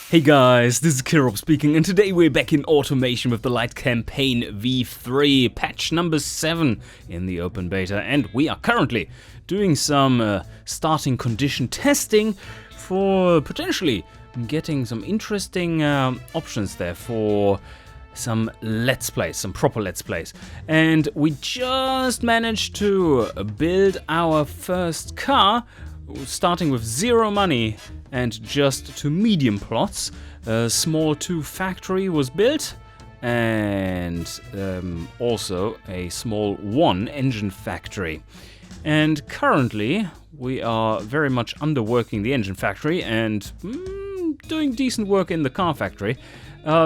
Hey guys, this is Kirop speaking, and today we're back in automation with the Lite campaign v3, patch number 7 in the open beta, and we are currently doing some starting condition testing for potentially getting some interesting options there for some Let's Plays, some proper Let's Plays. And we just managed to build our first car, starting with 0 money and just 2 medium plots. A small 2 factory was built, and also a small 1 engine factory. And currently we are very much underworking the engine factory and doing decent work in the car factory.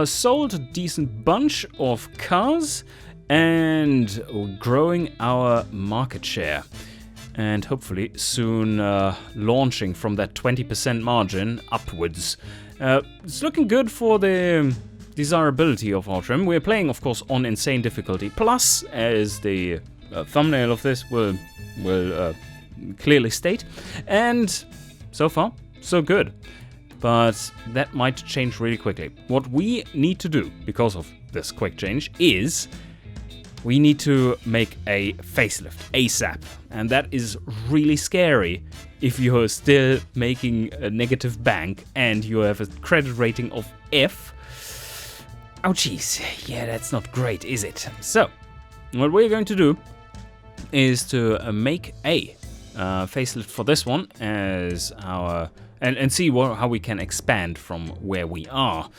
Sold a decent bunch of cars and growing our market share. And hopefully soon launching from that 20% margin upwards. It's looking good for the desirability of our trim. We're playing, of course, on insane difficulty. Plus, as the thumbnail of this will clearly state. And so far, so good. But that might change really quickly. What we need to do, because of this quick change, is we need to make a facelift ASAP, and that is really scary if you're still making a negative bank and you have a credit rating of F. Ouchies, yeah, that's not great, is it? So, what we're going to do is to make a facelift for this one as our and see how we can expand from where we are.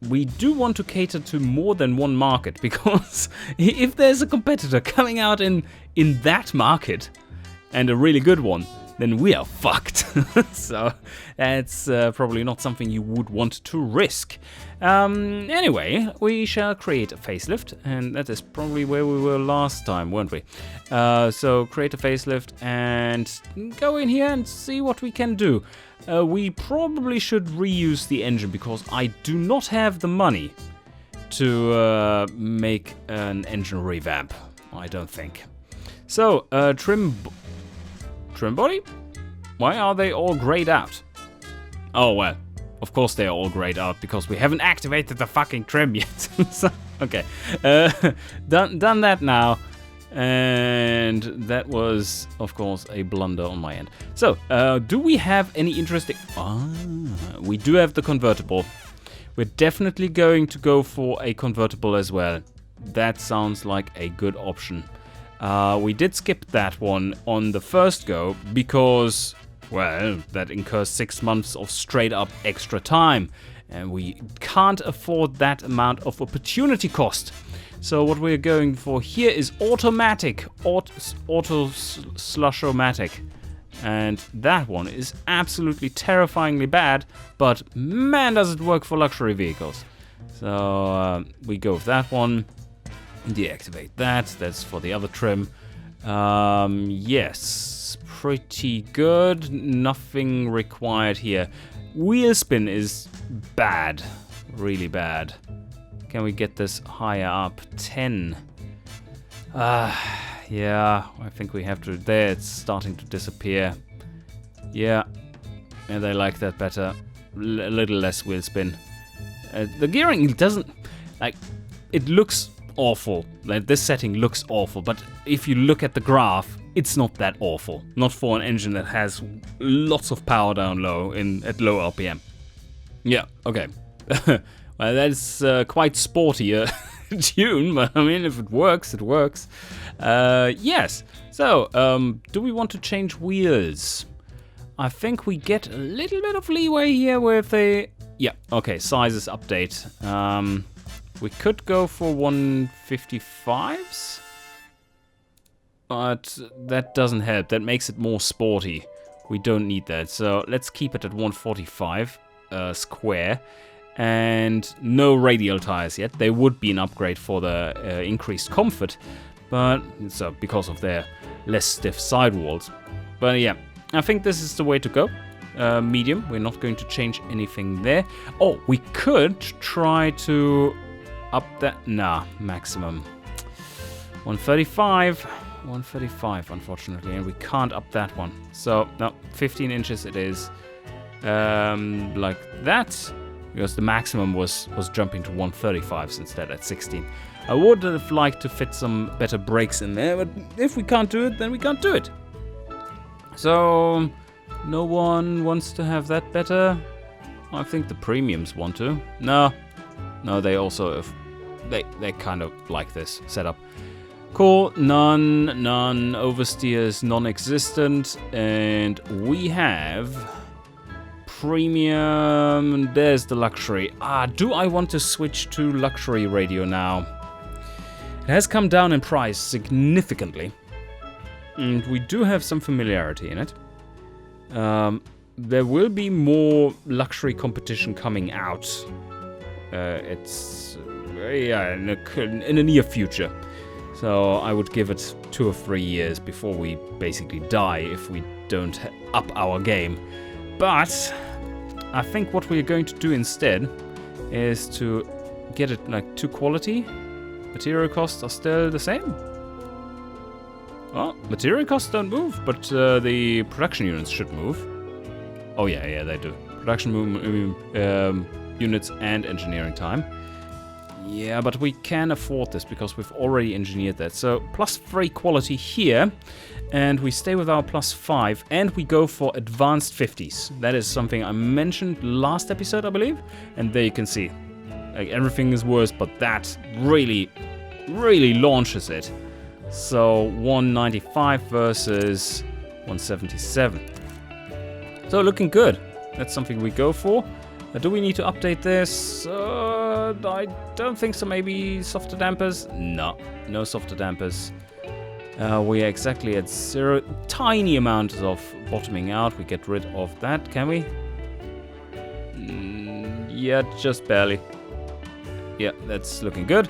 We do want to cater to more than one market, because if there's a competitor coming out in that market, and a really good one, then we are fucked. So that's probably not something you would want to risk. Anyway, we shall create a facelift, and that is probably where we were last time, weren't we? So create a facelift and go in here and see what we can do. We probably should reuse the engine, because I do not have the money to make an engine revamp, I don't think. So, trim body? Why are they all grayed out? Oh, well, of course they are all grayed out, because we haven't activated the fucking trim yet. So, okay, done that now. And that was, of course, a blunder on my end. So, do we have any interesting... we do have the convertible. We're definitely going to go for a convertible as well. That sounds like a good option. We did skip that one on the first go because, well, that incurs 6 months of straight up extra time. And we can't afford that amount of opportunity cost. So what we're going for here is automatic, auto/o-matic. And that one is absolutely terrifyingly bad, but man does it work for luxury vehicles. So we go with that one, deactivate that, that's for the other trim. Yes, pretty good, nothing required here. Wheel spin is bad, really bad. Can we get this higher up? 10. Yeah, I think we have to. There, it's starting to disappear. Yeah, and I like that better. A little less wheel spin. The gearing doesn't, like, it looks awful. Like, this setting looks awful, but if you look at the graph, it's not that awful. Not for an engine that has lots of power down low at low RPM. Yeah, okay. Well, that's quite sporty tune, but I mean, if it works, it works. Yes, so, do we want to change wheels? I think we get a little bit of leeway here with a... Yeah, okay, sizes update. We could go for 155s, but that doesn't help. That makes it more sporty. We don't need that, so let's keep it at 145 square. And no radial tires yet. They would be an upgrade for the increased comfort, but so because of their less stiff sidewalls. But yeah, I think this is the way to go. Medium, we're not going to change anything there. Oh, we could try to up that. Nah, maximum 135. 135, unfortunately, and we can't up that one. So no, 15 inches it is. like that, because the maximum was jumping to 135 instead at 16. I would have liked to fit some better brakes in there, but if we can't do it, then we can't do it. So, no one wants to have that better. I think the premiums want to. No, they also they kind of like this setup. Cool, none, oversteers non-existent, and we have premium, and there's the luxury. Do I want to switch to luxury radio now? It has come down in price significantly, and we do have some familiarity in it. There will be more luxury competition coming out. It's in the near future. So I would give it 2 or 3 years before we basically die if we don't up our game. But I think what we're going to do instead is to get it like to quality. Material costs are still the same. Well, material costs don't move, but the production units should move. Oh yeah, they do. Production units and engineering time. Yeah, but we can afford this because we've already engineered that. So +3 quality here, and we stay with our +5, and we go for advanced 50s. That is something I mentioned last episode, I believe. And there you can see, like, everything is worse, but that really launches it. So 195 versus 177. So looking good. That's something we go for. Do we need to update this? I don't think so. Maybe softer dampers? No softer dampers. We are exactly at 0. Tiny amount of bottoming out. We get rid of that, can we? Yeah, just barely. Yeah, that's looking good.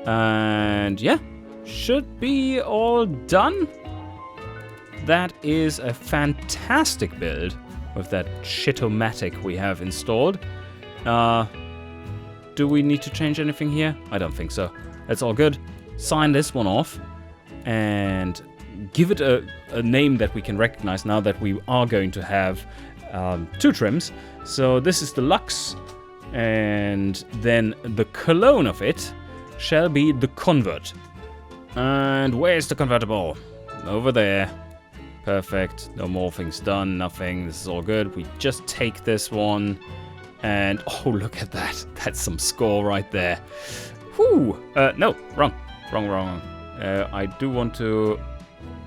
And yeah, should be all done. That is a fantastic build with that shit-o-matic we have installed. Do we need to change anything here? I don't think so. That's all good. Sign this one off and give it a name that we can recognize now that we are going to have 2 trims. So this is the Lux, and then the clone of it shall be the Convert. And where's the convertible? Over there. Perfect. No more things done. Nothing. This is all good. We just take this one. And oh, look at that. That's some score right there. Whew. No, wrong. I do want to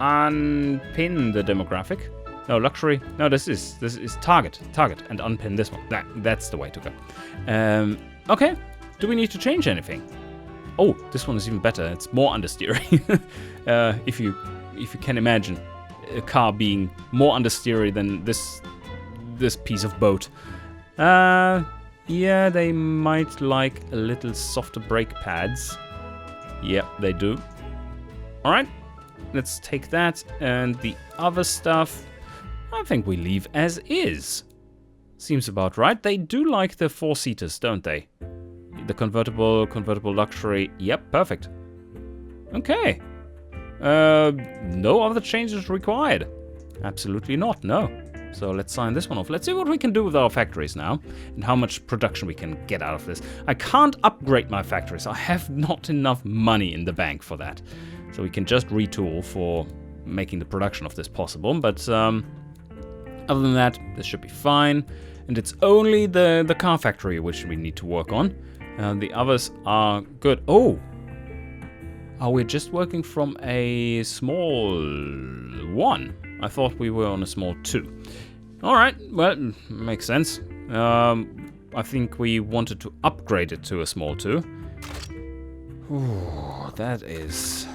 unpin the demographic. No, luxury. No, this is target, and unpin this one. That's the way to go. Okay. Do we need to change anything? Oh, this one is even better. It's more understeering. If you can imagine a car being more understeery than this piece of boat. Yeah, they might like a little softer brake pads. Yep, they do. Alright, let's take that, and the other stuff I think we leave as is. Seems about right. They do like the 4-seaters, don't they? The convertible luxury. Yep, perfect. Okay. No other changes required. Absolutely not, no. So let's sign this one off. Let's see what we can do with our factories now and how much production we can get out of this. I can't upgrade my factories. I have not enough money in the bank for that. So we can just retool for making the production of this possible. But other than that, this should be fine. And it's only the car factory which we need to work on. The others are good. Oh! We're just working from a small 1. I thought we were on a small 2. Alright, well, makes sense. I think we wanted to upgrade it to a small 2. Ooh, that is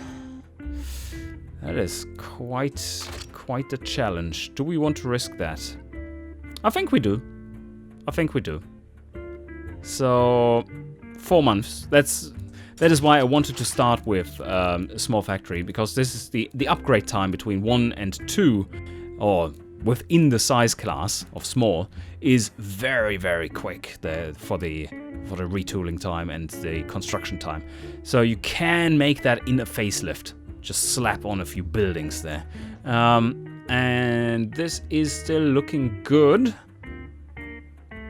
quite a challenge. Do we want to risk that? I think we do. So 4 months. That is why I wanted to start with a small factory, because this is the upgrade time between 1 and 2, or within the size class of small, is very, very quick for the retooling time and the construction time. So you can make that in a facelift. Just slap on a few buildings there. And this is still looking good.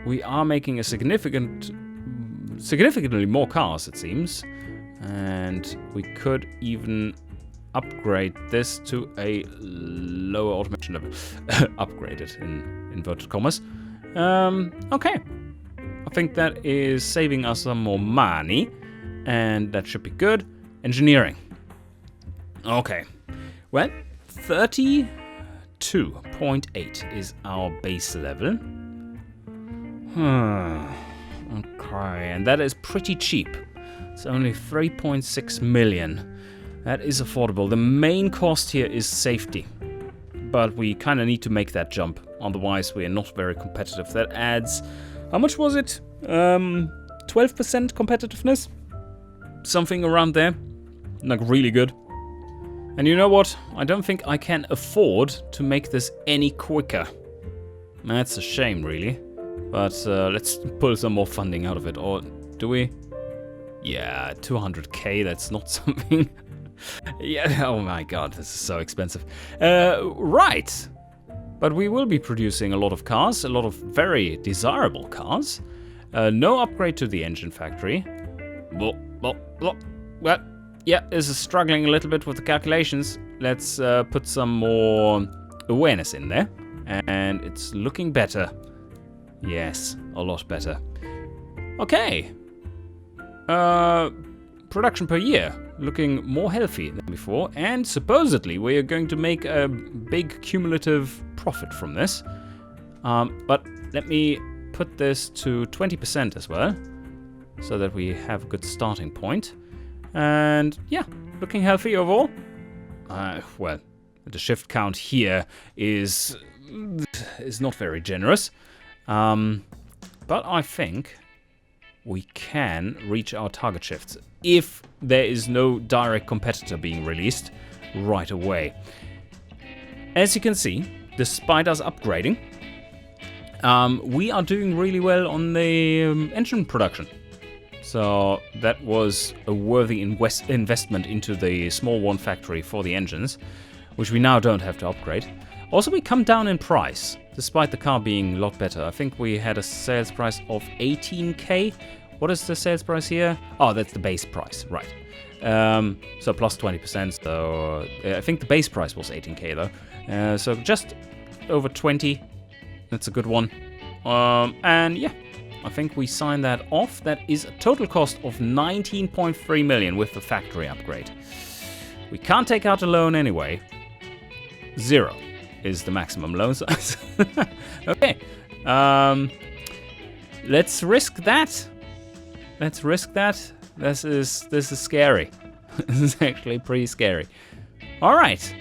we are making a significantly more cars, it seems. And we could even upgrade this to a lower automation level. Upgrade it in inverted commas. Okay. I think that is saving us some more money. And that should be good. Engineering. Okay. Well, 32.8 is our base level. Okay, and that is pretty cheap. It's only 3.6 million. That is affordable. The main cost here is safety. But we kind of need to make that jump. Otherwise, we are not very competitive. That adds... How much was it? 12% competitiveness? Something around there. Like, really good. And you know what? I don't think I can afford to make this any quicker. That's a shame, really. But let's pull some more funding out of it. Or do we? Yeah, 200k, that's not something... Yeah, oh my god, this is so expensive. Right. But we will be producing a lot of cars, a lot of very desirable cars. No upgrade to the engine factory. Well, yeah, this is struggling a little bit with the calculations. Let's put some more awareness in there. And it's looking better. Yes, a lot better. Okay. Production per year, looking more healthy than before, and supposedly we are going to make a big cumulative profit from this. But let me put this to 20% as well, so that we have a good starting point. And yeah, looking healthy overall. Well, the shift count here is not very generous, but I think we can reach our target shifts if there is no direct competitor being released right away. As you can see, despite us upgrading, we are doing really well on the engine production. So that was a worthy investment into the small one factory for the engines, which we now don't have to upgrade. Also, we come down in price, despite the car being a lot better. I think we had a sales price of 18k. What is the sales price here? Oh, that's the base price, right. So plus 20%, so I think the base price was 18k though. So just over 20, that's a good one. And yeah, I think we sign that off. That is a total cost of 19.3 million with the factory upgrade. We can't take out a loan anyway. 0 is the maximum loan size. Okay, let's risk that. Let's risk that. This is scary. This is actually pretty scary. All right,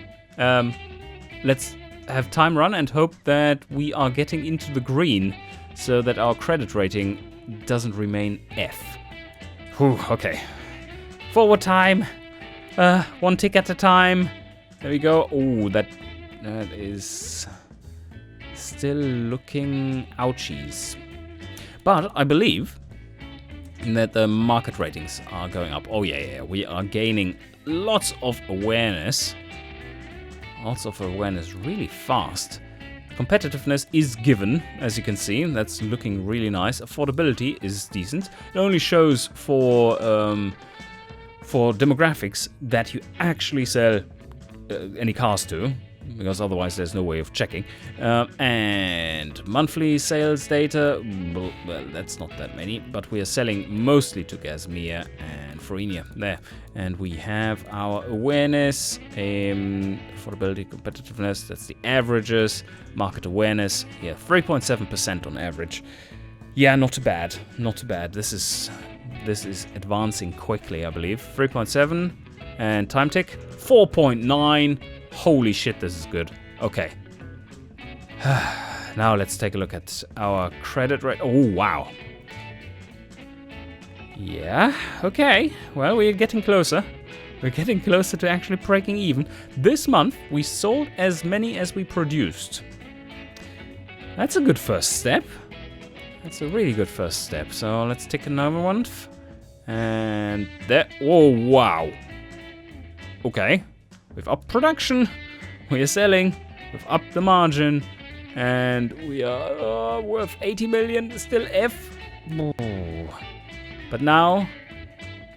let's have time run and hope that we are getting into the green, so that our credit rating doesn't remain F. Whew, okay. Forward time. One tick at a time. There we go. Oh, that is still looking ouchies. But I believe that the market ratings are going up. Oh yeah, we are gaining lots of awareness. Lots of awareness really fast. Competitiveness is given, as you can see. That's looking really nice. Affordability is decent. It only shows for demographics that you actually sell any cars to, because otherwise there's no way of checking. And monthly sales data, well, that's not that many, but we are selling mostly to Gasmia and Frenia there. And we have our awareness, affordability, competitiveness, that's the averages, market awareness, yeah, 3.7% on average. Yeah, not bad, not bad. This is advancing quickly, I believe. 3.7 and time tick 4.9. Holy shit, this is good. Okay. Now let's take a look at our credit rate. Oh, wow. Yeah, okay. Well, we're getting closer. We're getting closer to actually breaking even. This month, we sold as many as we produced. That's a good first step. That's a really good first step. So let's take another one. And there. Oh, wow. Okay. We've upped production. We are selling. We've upped the margin. And we are worth 80 million, still F. Oh. But now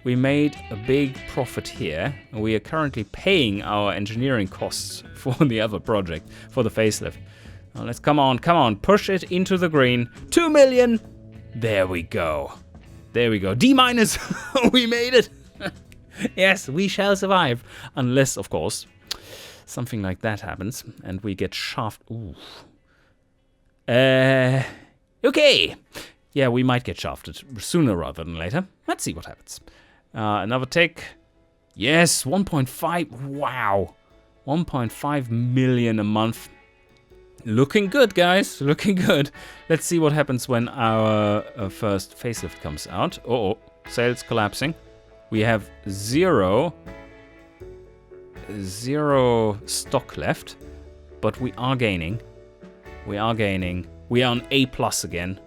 we made a big profit here. And we are currently paying our engineering costs for the other project, for the facelift. Now let's come on, push it into the green. 2 million. There we go. There we go. D-. We made it. Yes, we shall survive. Unless, of course, something like that happens and we get shafted. Ooh. Okay. Yeah, we might get shafted sooner rather than later. Let's see what happens. Another tick. Yes, 1.5. Wow. 1.5 million a month. Looking good, guys. Looking good. Let's see what happens when our first facelift comes out. Oh, sales collapsing. We have zero stock left, but we are gaining. We are gaining. We are on A+ again.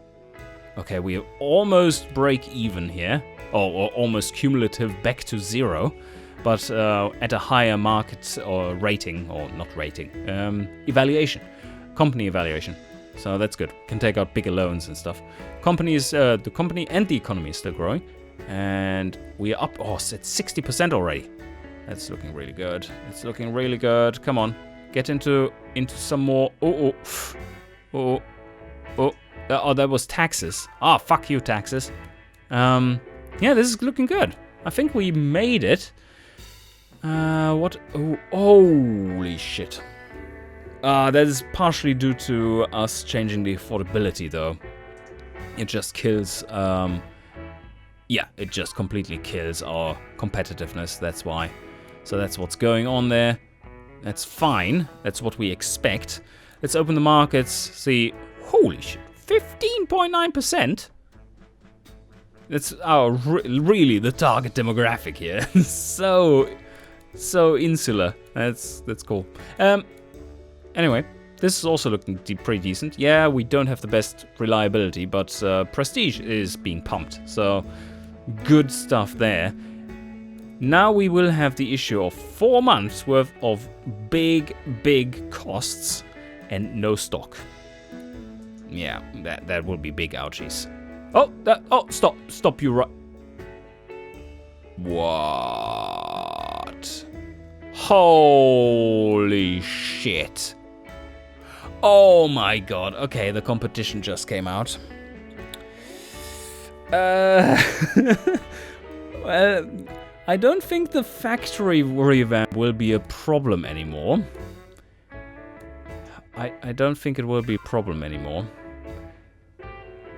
Okay, we almost break even here. Or almost cumulative back to 0. But at a higher market or rating, or not rating, evaluation. Company evaluation. So that's good. Can take out bigger loans and stuff. The company and the economy is still growing. And we are up, it's at 60% already. That's looking really good. It's looking really good. Come on. Get into some more. Oh, that was taxes. Fuck you, taxes. Yeah, this is looking good. I think we made it. What? Oh, holy shit. That is partially due to us changing the affordability, though. It just kills, it just completely kills our competitiveness, that's why. So that's what's going on there. That's fine, that's what we expect. Let's open the markets, see, holy shit, 15.9%? That's our, really the target demographic here. so insular, that's cool. Anyway, this is also looking pretty decent. Yeah, we don't have the best reliability, but prestige is being pumped. So, good stuff there. Now we will have the issue of 4 months worth of big costs and no stock. Yeah, that will be big ouchies. Stop you right. What? Holy shit. Oh my god. Okay, the competition just came out. Well, I don't think the factory revamp will be a problem anymore. I don't think it will be a problem anymore.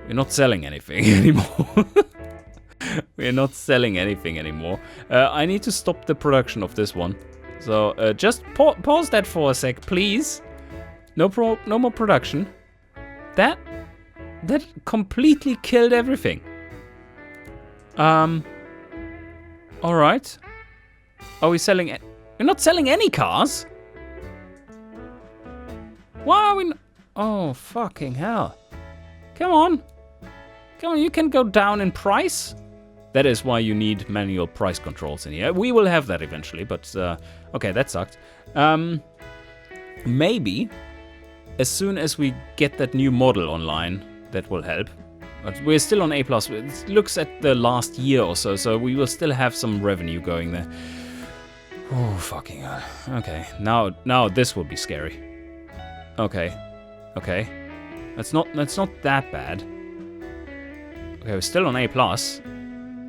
We're not selling anything anymore. We're not selling anything anymore. I need to stop the production of this one. So just pause that for a sec, please. No more production. That completely killed everything. All right. Are we selling? We're not selling any cars. Why are we? Oh fucking hell! Come on, you can go down in price. That is why you need manual price controls in here. We will have that eventually, but okay, that sucked. Maybe as soon as we get that new model online, that will help. But we're still on A+. It looks at the last year or so, so we will still have some revenue going there. Oh, fucking hell. Okay, now this will be scary. Okay. That's not that bad. Okay, we're still on A+.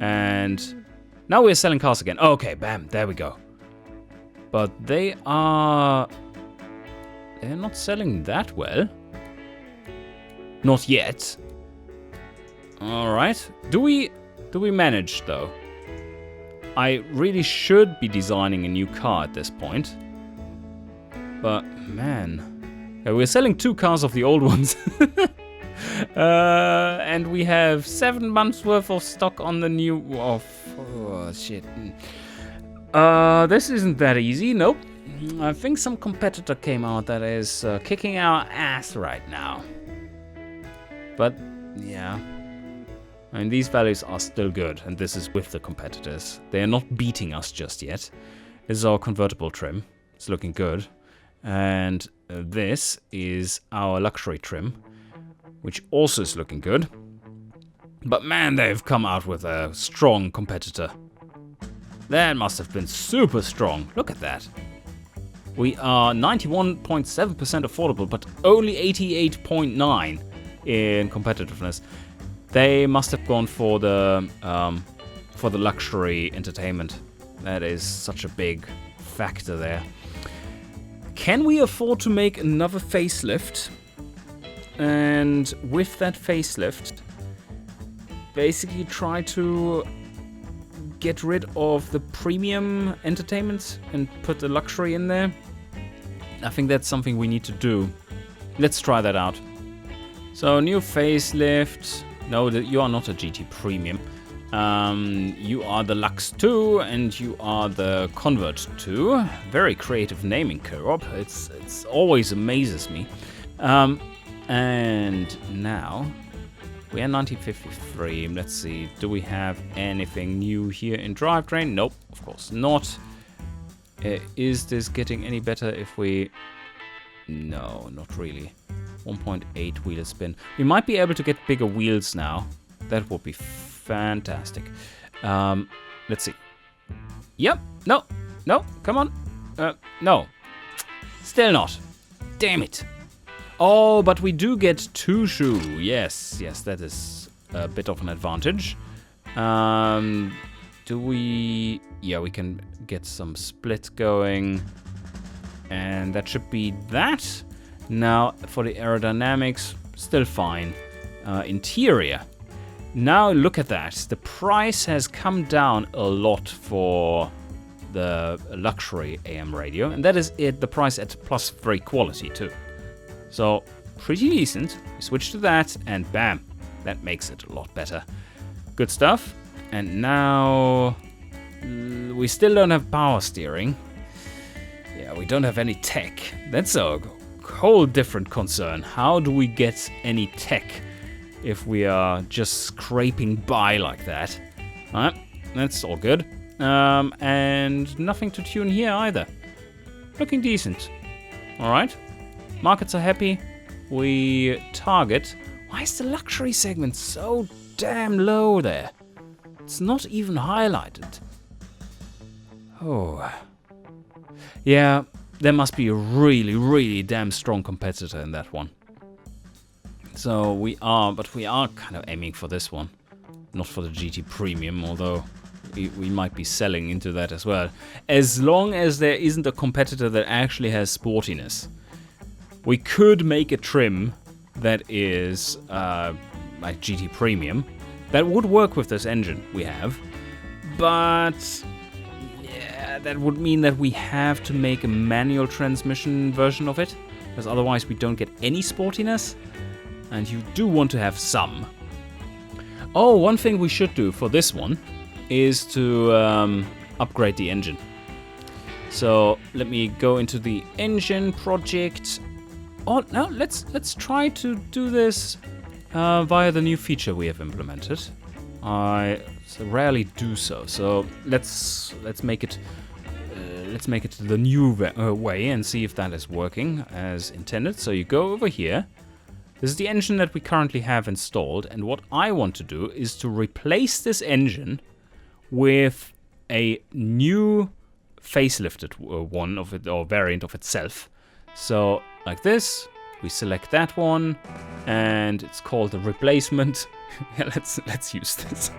And now we're selling cars again. Okay, bam, there we go. But they're not selling that well. Not yet. All right. Do we manage though? I really should be designing a new car at this point. But man, okay, we're selling 2 cars of the old ones. And we have 7 months worth of stock on the new. Oh shit. This isn't that easy. Nope. I think some competitor came out that is kicking our ass right now. But yeah, I mean these values are still good, and this is with the competitors. They are not beating us just yet. This is our convertible trim. It's looking good, and this is our luxury trim, which also is looking good. But man, they've come out with a strong competitor. That must have been super strong. Look at that. We are 91.7% affordable, but only 88.9 in competitiveness. They must have gone for the luxury entertainment. That is such a big factor there. Can we afford to make another facelift? And with that facelift, basically try to get rid of the premium entertainment and put the luxury in there? I think that's something we need to do. Let's try that out. So, new facelift. No, you are not a GT Premium. You are the Lux 2 and you are the Convert 2. Very creative naming, Kirop. It's always amazes me. And now we are 1953. Let's see. Do we have anything new here in drivetrain? Nope, of course not. Is this getting any better if we... No, not really. 1.8 wheel spin. We might be able to get bigger wheels now. That would be fantastic. Let's see. Yep. No. No. Come on. No. Still not. Damn it. Oh, but we do get 2 shoe. Yes. Yes, that is a bit of an advantage. Do we... Yeah, we can get some split going. And that should be that. Now, for the aerodynamics, still fine. Interior. Now, look at that. The price has come down a lot for the luxury AM radio. And that is the price at +3 quality, too. So, pretty decent. We switch to that, and bam. That makes it a lot better. Good stuff. And now... we still don't have power steering. Yeah, we don't have any tech. That's a whole different concern. How do we get any tech if we are just scraping by like that? Alright, that's all good. And nothing to tune here either. Looking decent. Alright. Markets are happy. We target. Why is the luxury segment so damn low there? It's not even highlighted. Oh. Yeah, there must be a really, really damn strong competitor in that one. So we are kind of aiming for this one. Not for the GT Premium, although we might be selling into that as well. As long as there isn't a competitor that actually has sportiness. We could make a trim that is like GT Premium. That would work with this engine we have. But... that would mean that we have to make a manual transmission version of it, because otherwise we don't get any sportiness, and you do want to have some. Oh, one thing we should do for this one is to upgrade the engine. So let me go into the engine project. Oh, no, let's try to do this via the new feature we have implemented. I rarely do so, so let's make it. Let's make it the new way and see if that is working as intended. So you go over here. This is the engine that we currently have installed. And what I want to do is to replace this engine with a new facelifted one of it, or variant of itself. So like this, we select that one, and it's called the replacement. Yeah, let's use this.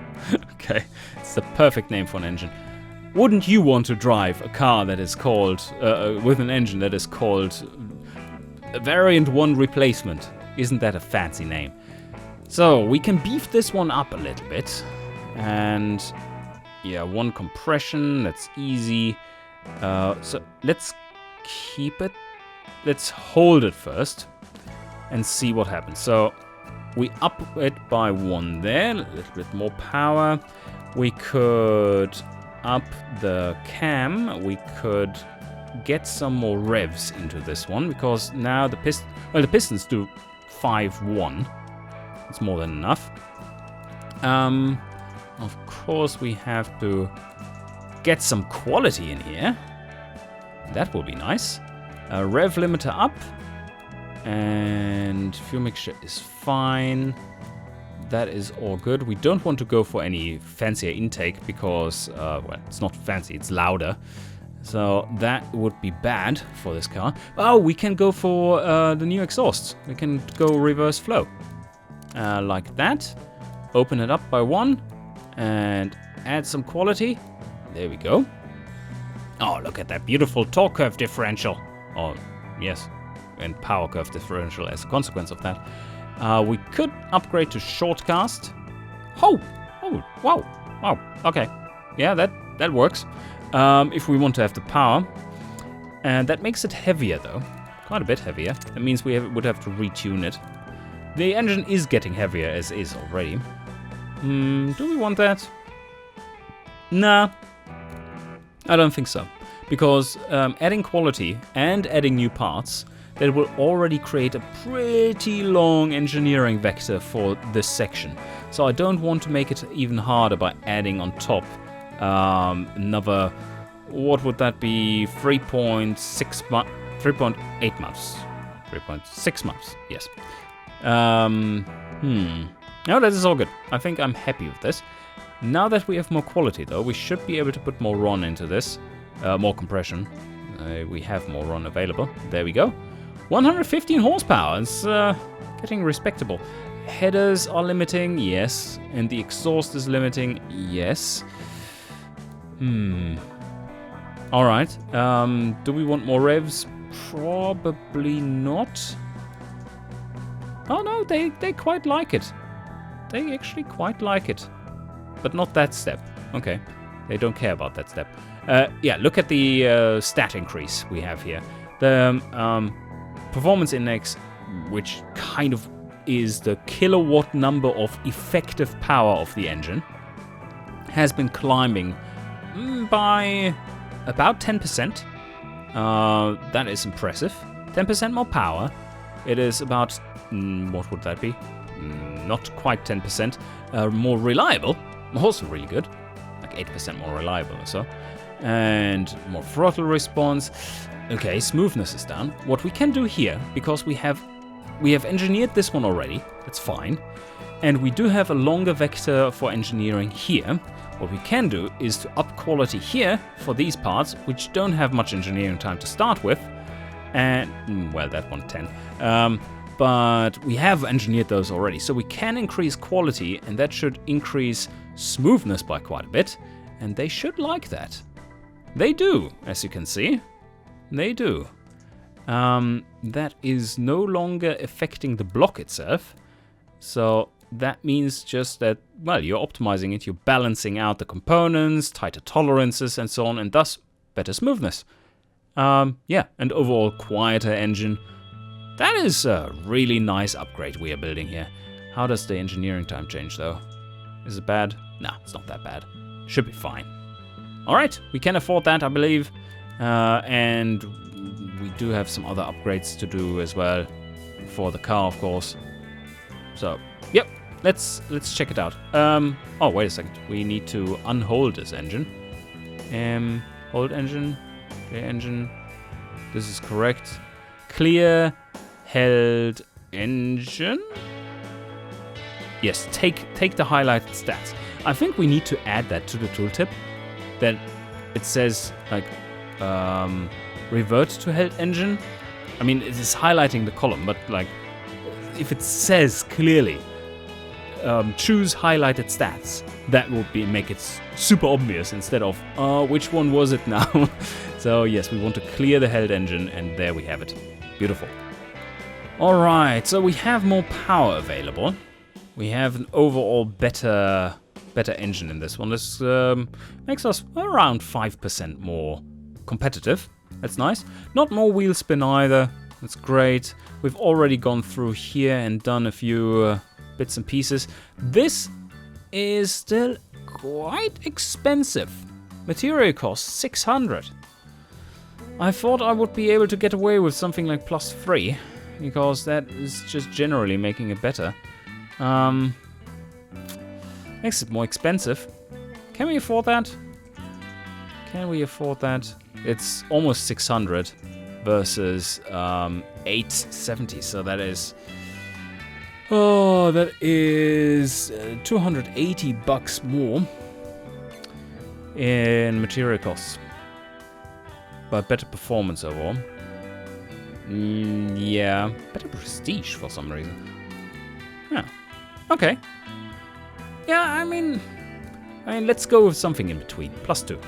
Okay, it's the perfect name for an engine. Wouldn't you want to drive a car that is called, with an engine that is called Variant 1 Replacement? Isn't that a fancy name? So, we can beef this one up a little bit. And, yeah, 1 compression, that's easy. So, let's keep it. Let's hold it first and see what happens. So, we up it by 1 there, a little bit more power. We could... up the cam, we could get some more revs into this one, because now the pistons do 5.1. It's more than enough. Of course, we have to get some quality in here. That will be nice. Rev limiter up. And fuel mixture is fine. That is all good. We don't want to go for any fancier intake because, well, it's not fancy, it's louder. So that would be bad for this car. Oh, we can go for the new exhausts. We can go reverse flow. Like that. Open it up by 1 and add some quality. There we go. Oh, look at that beautiful torque curve differential. Oh, yes. And power curve differential as a consequence of that. We could upgrade to shortcast. Oh, wow. Okay, yeah, that works. If we want to have the power, and that makes it heavier though, quite a bit heavier. That means we would have to retune it. The engine is getting heavier as is already. Do we want that? Nah, I don't think so, because adding quality and adding new parts, that will already create a pretty long engineering vector for this section. So I don't want to make it even harder by adding on top another, what would that be, 3.8 months. 3.6 months, yes. No, that is all good. I think I'm happy with this. Now that we have more quality though, we should be able to put more RON into this. More compression. We have more RON available. There we go. 115 horsepower, it's getting respectable. Headers are limiting, yes. And the exhaust is limiting, yes. Alright, do we want more revs? Probably not. Oh no, they quite like it. They actually quite like it. But not that step. Okay, they don't care about that step. Yeah, look at the stat increase we have here. The performance index, which kind of is the kilowatt number of effective power of the engine, has been climbing by about 10%. That is impressive. 10% more power. It is about, what would that be? Not quite 10%. More reliable. Also really good. Like 8% more reliable or so. And more throttle response. Okay, smoothness is down. What we can do here, because we have engineered this one already, that's fine, and we do have a longer vector for engineering here. What we can do is to up quality here for these parts, which don't have much engineering time to start with, and, well, that one 10. But we have engineered those already, so we can increase quality, and that should increase smoothness by quite a bit, and they should like that. They do, as you can see. They do. That is no longer affecting the block itself. So that means just that, well, you're optimizing it, you're balancing out the components, tighter tolerances and so on, and thus better smoothness. Yeah, and overall quieter engine. That is a really nice upgrade we are building here. How does the engineering time change though? Is it bad? Nah, it's not that bad. Should be fine. Alright, we can afford that, I believe. And we do have some other upgrades to do as well for the car, of course. So, yep, let's check it out. Oh, wait a second. We need to unhold this engine. Hold engine, clear engine. This is correct. Clear, held engine. Yes, take the highlighted stats. I think we need to add that to the tooltip. That it says like revert to held engine. I mean, it is highlighting the column, but like if it says clearly choose highlighted stats, that would make it super obvious instead of which one was it now. So yes, we want to clear the held engine, and there we have it. Beautiful. All right, so we have more power available. We have an overall better engine in this one. This makes us around 5% more competitive. That's nice. Not more wheel spin either. That's great. We've already gone through here and done a few bits and pieces. This is still quite expensive. Material cost 600. I thought I would be able to get away with something like +3, because that is just generally making it better. Makes it more expensive. Can we afford that? Can we afford that? It's almost 600. versus 870. So that is... Oh, that is $280 more in material costs. But better performance overall. Yeah, better prestige for some reason. Yeah, okay. Yeah, I mean, let's go with something in between. +2.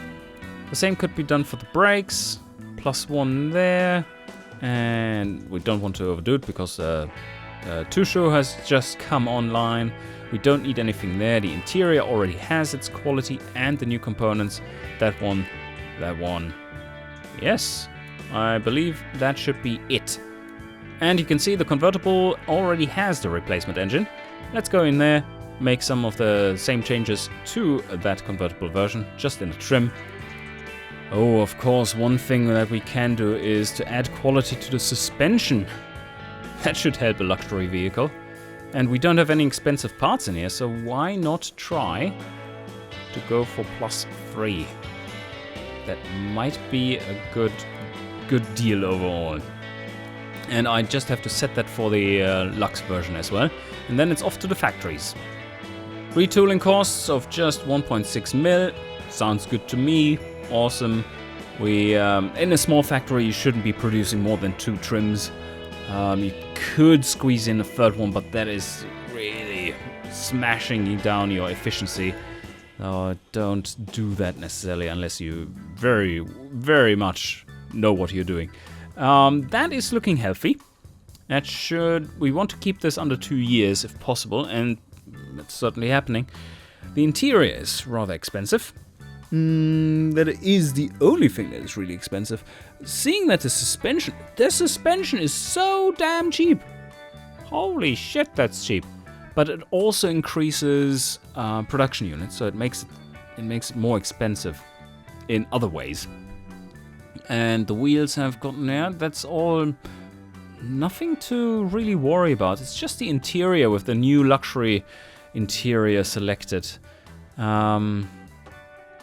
The same could be done for the brakes. +1 there. And we don't want to overdo it because Tusho has just come online. We don't need anything there. The interior already has its quality and the new components. That one. Yes, I believe that should be it. And you can see the convertible already has the replacement engine. Let's go in there, make some of the same changes to that convertible version, just in the trim. Oh, of course, one thing that we can do is to add quality to the suspension. That should help a luxury vehicle. And we don't have any expensive parts in here, so why not try to go for +3? That might be a good deal overall. And I just have to set that for the Lux version as well. And then it's off to the factories. Retooling costs of just 1.6 mil. Sounds good to me. Awesome. We in a small factory, you shouldn't be producing more than 2 trims. You could squeeze in a third one, but that is really smashing down your efficiency. So don't do that necessarily unless you very, very much know what you're doing. That is looking healthy. We want to keep this under 2 years if possible, and that's certainly happening. The interior is rather expensive. That is the only thing that is really expensive. Seeing that the suspension is so damn cheap. Holy shit, that's cheap. But it also increases production units, so it makes it more expensive in other ways. And the wheels have gotten there. That's all. Nothing to really worry about. It's just the interior with the new luxury interior selected.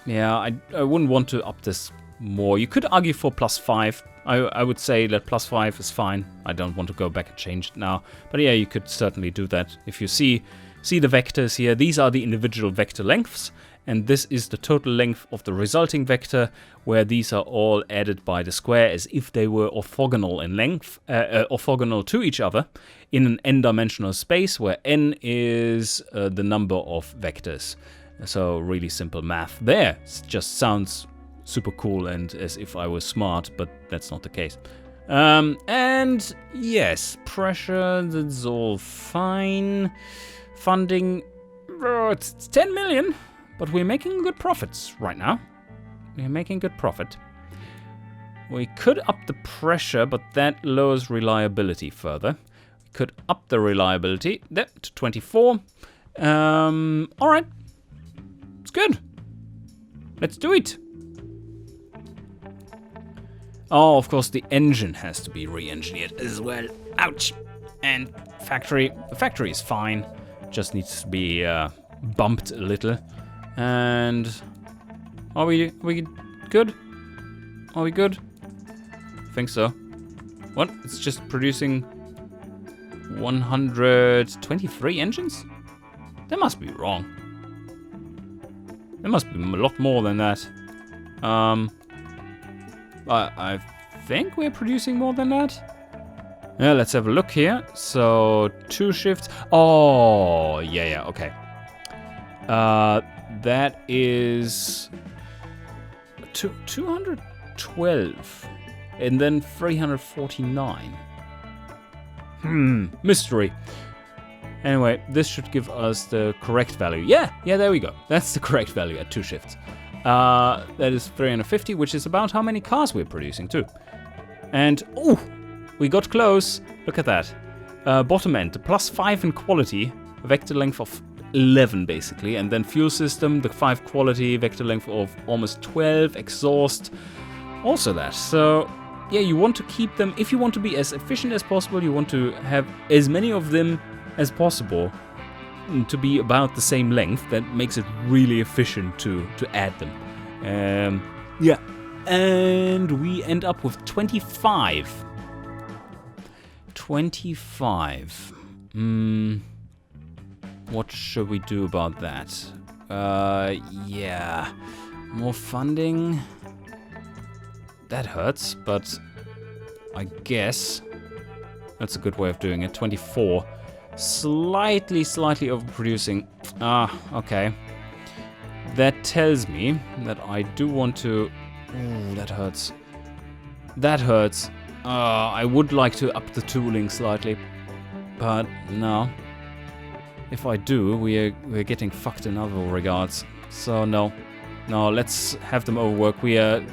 Yeah, I wouldn't want to up this more. You could argue for +5. I would say that +5 is fine. I don't want to go back and change it now. But yeah, you could certainly do that. If you see the vectors here, these are the individual vector lengths. And this is the total length of the resulting vector, where these are all added by the square as if they were orthogonal in length, orthogonal to each other in an n-dimensional space, where n is the number of vectors. So really simple math there. It just sounds super cool and as if I was smart, but that's not the case. And yes, pressure, that's all fine. Funding, it's 10 million. But we're making good profits right now. We're making good profit. We could up the pressure, but that lowers reliability further. We could up the reliability to 24. Alright. It's good. Let's do it. Oh, of course, the engine has to be re-engineered as well. Ouch. And the factory is fine. Just needs to be bumped a little. And are we good? Are we good? I think so. What? It's just producing 123 engines? That must be wrong. There must be a lot more than that. I think we're producing more than that. Yeah, let's have a look here. So 2 shifts. Oh, yeah, okay. That is 212 and then 349. Mystery. Anyway, this should give us the correct value. Yeah, there we go. That's the correct value at 2 shifts. That is 350, which is about how many cars we're producing too. And, oh, we got close. Look at that. Bottom end, the +5 in quality, vector length of 11 basically, and then fuel system, the 5 quality, vector length of almost 12, exhaust, also that. So yeah, you want to keep them, if you want to be as efficient as possible, you want to have as many of them as possible to be about the same length. That makes it really efficient to add them. Yeah, And we end up with 25. 25. What should we do about that? Yeah. More funding. That hurts, but I guess that's a good way of doing it. 24. Slightly overproducing. Okay. That tells me that I do want to... Ooh, that hurts. That hurts. I would like to up the tooling slightly, but no. If I do, we're getting fucked in other regards. So no. No, let's have them overwork. We are...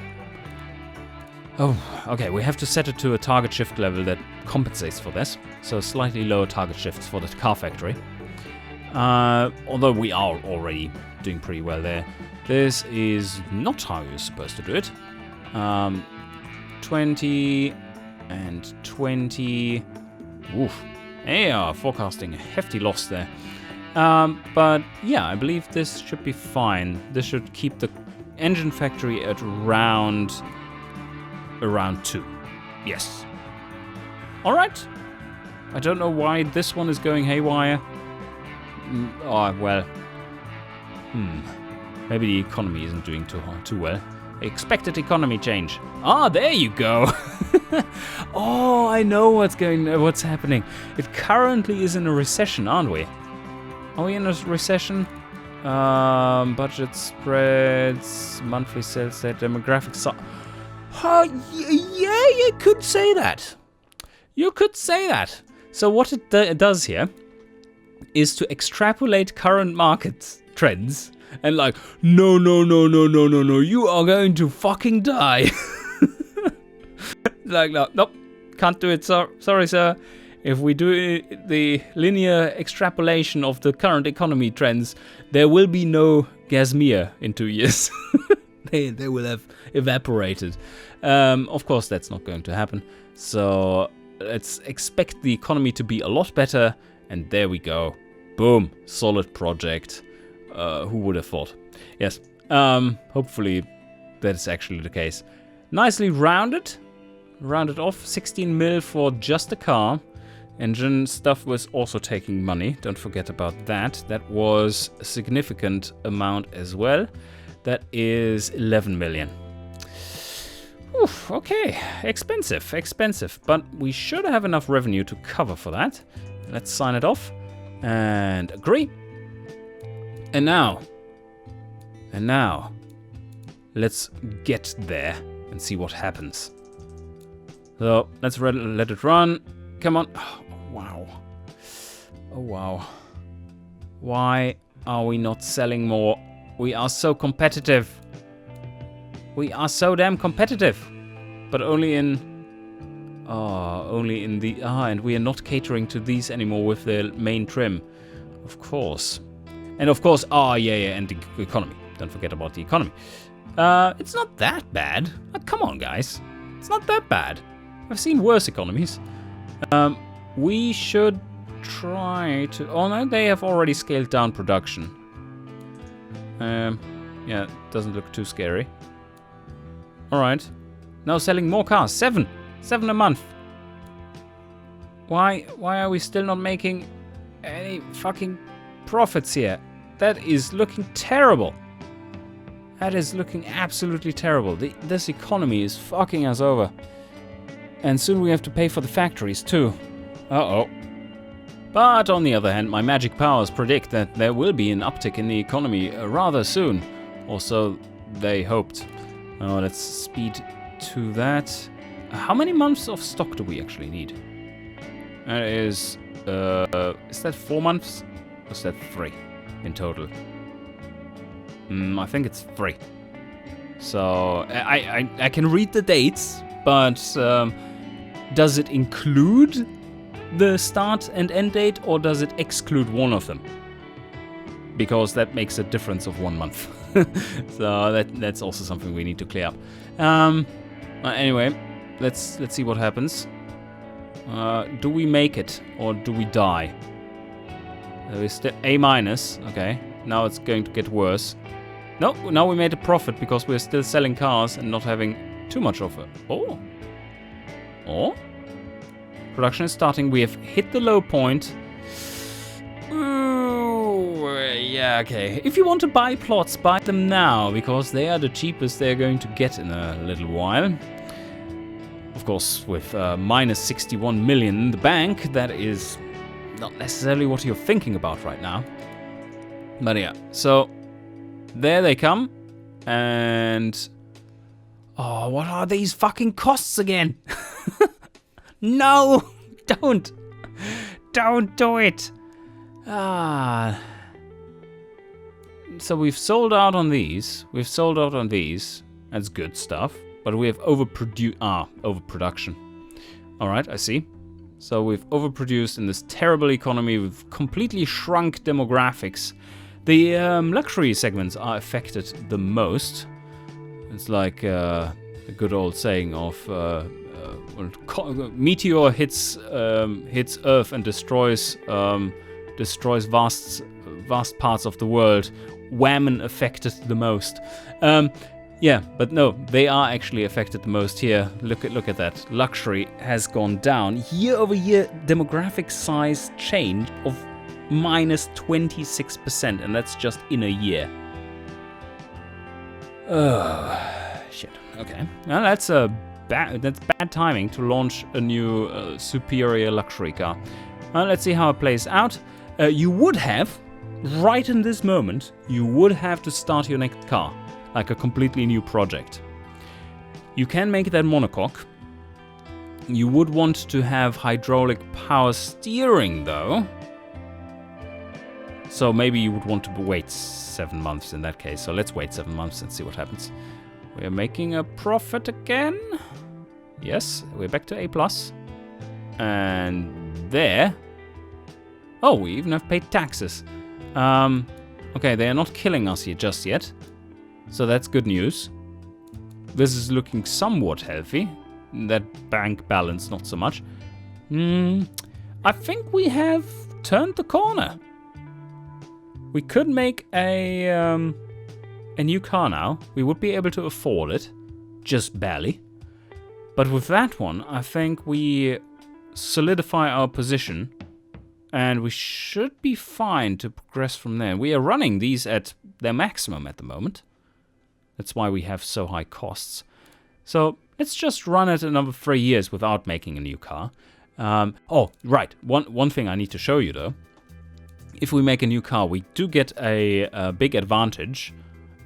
Oh, okay, we have to set it to a target shift level that compensates for this. So slightly lower target shifts for the car factory. Although we are already doing pretty well there. This is not how you're supposed to do it. 20 and 20. Oof. They are forecasting a hefty loss there. But yeah, I believe this should be fine. This should keep the engine factory at around 2. Yes. Alright. I don't know why this one is going haywire. Oh, well. Maybe the economy isn't doing too well. Expected economy change. Ah, there you go. Oh, I know what's happening. It currently is in a recession, aren't we? Are we in a recession? Budget spreads, monthly sales data, demographics. Yeah, you could say that. You could say that. So what it does here is to extrapolate current market trends and like, no, you are going to fucking die. Like, no, nope, can't do it, sorry, sir. If we do the linear extrapolation of the current economy trends, there will be no Gasmir in 2 years. They will have evaporated. Of course, that's not going to happen. So let's expect the economy to be a lot better. And there we go. Boom. Solid project. Who would have thought? Yes. Hopefully that is actually the case. Nicely rounded. Rounded off. 16 mil for just the car. Engine stuff was also taking money. Don't forget about that. That was a significant amount as well. That is 11 million. Oof, okay, expensive, but we should have enough revenue to cover for that. Let's sign it off and agree. And now, let's get there and see what happens. So let's let it run. Come on. Oh, wow. Oh, wow. Why are we not selling more? We are so competitive. We are so damn competitive. But only in the... and we are not catering to these anymore with the main trim. Of course. And of course, and the economy. Don't forget about the economy. It's not that bad. Come on, guys. It's not that bad. I've seen worse economies. We should try to... Oh no, they have already scaled down production. Yeah, it doesn't look too scary. Alright. Now selling more cars. 7 a month. Why are we still not making any fucking profits here? That is looking terrible. That is looking absolutely terrible. This economy is fucking us over. And soon we have to pay for the factories too. Uh-oh. But on the other hand, my magic powers predict that there will be an uptick in the economy rather soon. Or so they hoped. Oh, let's speed to that. How many months of stock do we actually need? That is that 4 months? Or is that 3 in total? I think it's 3. So I can read the dates, but does it include the start and end date, or does it exclude one of them? Because that makes a difference of 1 month. So that's also something we need to clear up. Anyway, let's see what happens. Do we make it or do we die? There is A-. Okay, now it's going to get worse. No, now we made a profit because we're still selling cars and not having too much of it. Oh. Production is starting. We have hit the low point. Ooh, yeah, okay. If you want to buy plots, buy them now, because they are the cheapest they're going to get in a little while. Of course, with minus 61 million in the bank, that is not necessarily what you're thinking about right now. But yeah, so there they come. And... oh, what are these fucking costs again? No! Don't do it! So we've sold out on these. That's good stuff. But we have overproduction. Alright, I see. So we've overproduced in this terrible economy. We've completely shrunk demographics. The luxury segments are affected the most. It's like the good old saying of meteor hits Earth and destroys vast parts of the world. Women affected the most. Yeah, but no, they are actually affected the most here. Look at that. Luxury has gone down. Year-over-year demographic size change of minus 26%, and that's just in a year. Oh, shit. Okay. Well, that's bad timing to launch a new superior luxury car. Let's see how it plays out. You would have, right in this moment, you would have to start your next car. Like a completely new project. You can make that monocoque. You would want to have hydraulic power steering though. So maybe you would want to wait 7 months in that case. So let's wait 7 months and see what happens. We are making a profit again. Yes, we're back to A+. And there. Oh, we even have paid taxes. Okay, they are not killing us here just yet. So that's good news. This is looking somewhat healthy. That bank balance, not so much. I think we have turned the corner. We could make a new car now. We would be able to afford it. Just barely. But with that one, I think we solidify our position. And we should be fine to progress from there. We are running these at their maximum at the moment. That's why we have so high costs. So let's just run it another 3 years without making a new car. Oh, right. One thing I need to show you though. If we make a new car, we do get a big advantage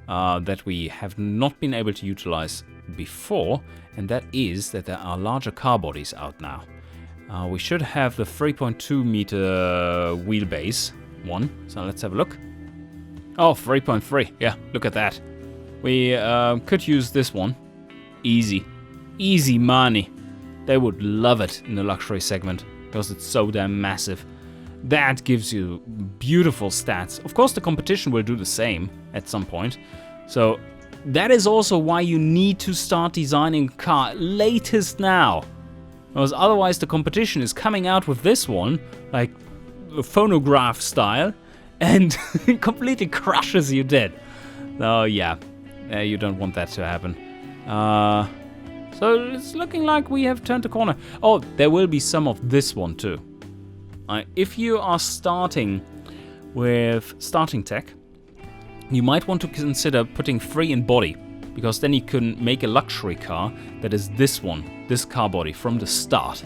that we have not been able to utilize before. And that is that there are larger car bodies out now. We should have the 3.2 meter wheelbase one. So let's have a look. Oh, 3.3. Yeah, look at that. We could use this one. Easy. Easy money. They would love it in the luxury segment because it's so damn massive. That gives you beautiful stats. Of course, the competition will do the same at some point. So that is also why you need to start designing a car latest now. Because otherwise the competition is coming out with this one, like phonograph style, and completely crushes you dead. Oh yeah. You don't want that to happen. So it's looking like we have turned the corner. Oh, there will be some of this one too. If you are starting with starting tech, you might want to consider putting 3 in body, because then you can make a luxury car that is this one, this car body from the start.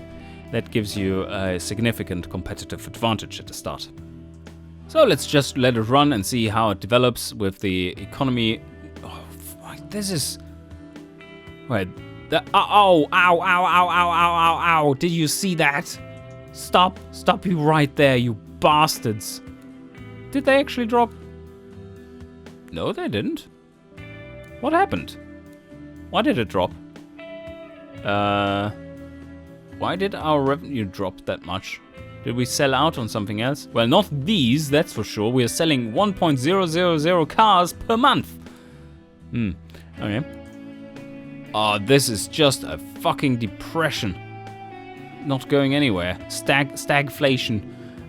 That gives you a significant competitive advantage at the start. So let's just let it run and see how it develops with the economy. This is... Wait. Ow. Did you see that? Stop you right there, you bastards. Did they actually drop? No, they didn't. What happened? Why did it drop? Why did our revenue drop that much? Did we sell out on something else? Well, not these, that's for sure. We are selling 1.000 cars per month. Okay. Oh, this is just a fucking depression. Not going anywhere. Stagflation.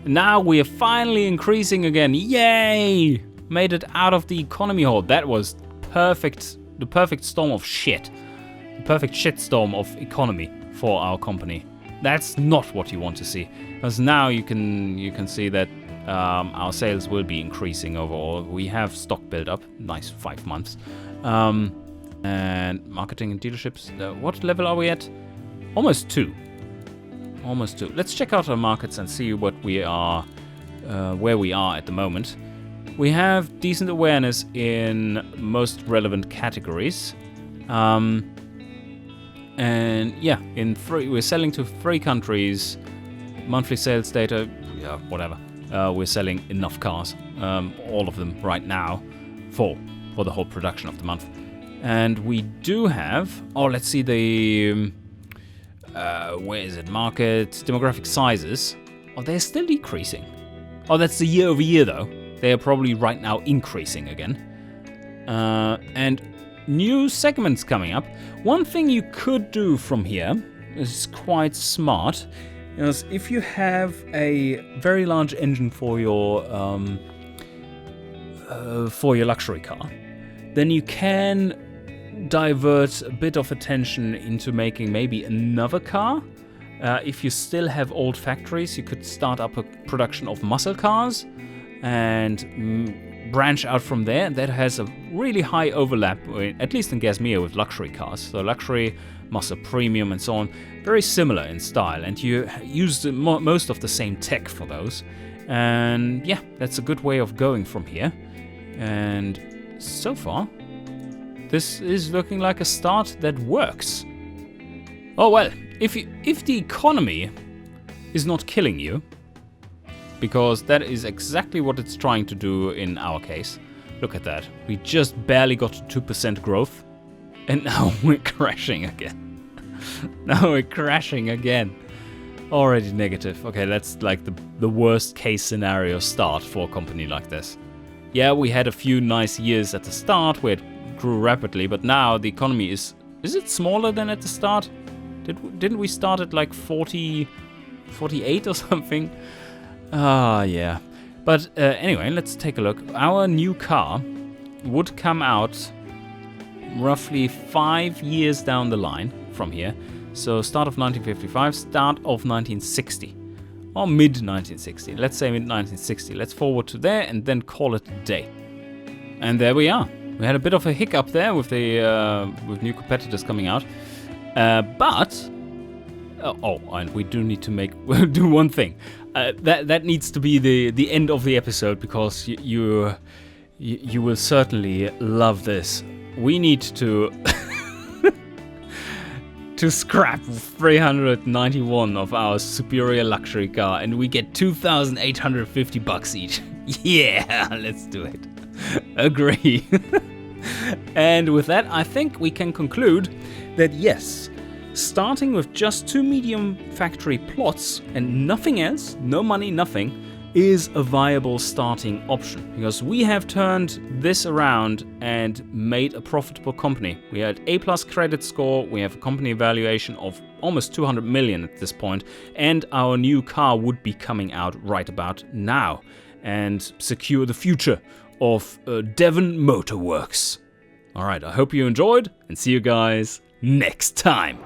Now we are finally increasing again. Yay! made it out of the economy hole. That was perfect, the perfect storm of shit. The perfect shitstorm of economy for our company. That's not what you want to see. Because now you can see that our sales will be increasing overall. We have stock build up, nice 5 months. And marketing and dealerships, what level are we at? Almost 2. Almost 2. Let's check out our markets and see what we are, where we are at the moment. We have decent awareness in most relevant categories. And yeah, we're selling to 3 countries. Monthly sales data, yeah, whatever. We're selling enough cars, all of them right now, for the whole production of the month. And we do have, let's see the, where is it? Market demographic sizes. They're still decreasing. That's the year over year though. They are probably right now increasing again. And new segments coming up. One thing you could do from here is quite smart. Is if you have a very large engine for your luxury car, then you can divert a bit of attention into making maybe another car. If you still have old factories, you could start up a production of muscle cars and branch out from there. That has a really high overlap, at least in Gasmia, with luxury cars. So luxury, muscle premium, and so on, very similar in style, and you use most of the same tech for those. And yeah, that's a good way of going from here. And so far, this is looking like a start that works. Oh well, if the economy is not killing you, because that is exactly what it's trying to do in our case. Look at that. We just barely got to 2% growth, and now we're crashing again. Now we're crashing again. Already negative. Okay, that's like the worst case scenario start for a company like this. Yeah, we had a few nice years at the start where it grew rapidly, but now the economy is it smaller than at the start? Didn't we start at like 48 or something? Yeah. But anyway, let's take a look. Our new car would come out roughly 5 years down the line from here. So start of 1955, start of 1960. Or mid-1960. Let's say mid-1960. Let's forward to there and then call it a day. And there we are. We had a bit of a hiccup there with the with new competitors coming out. And we do need to do one thing. That needs to be the end of the episode, because you will certainly love this. We need to to scrap 391 of our superior luxury car, and we get $2,850 each. Yeah, let's do it. Agree. And with that, I think we can conclude that yes, starting with just 2 medium factory plots and nothing else, no money, nothing, is a viable starting option, because we have turned this around and made a profitable company. We had A+ credit score, we have a company valuation of almost 200 million at this point, and our new car would be coming out right about now and secure the future of Devon Motor Works. Alright, I hope you enjoyed, and see you guys next time.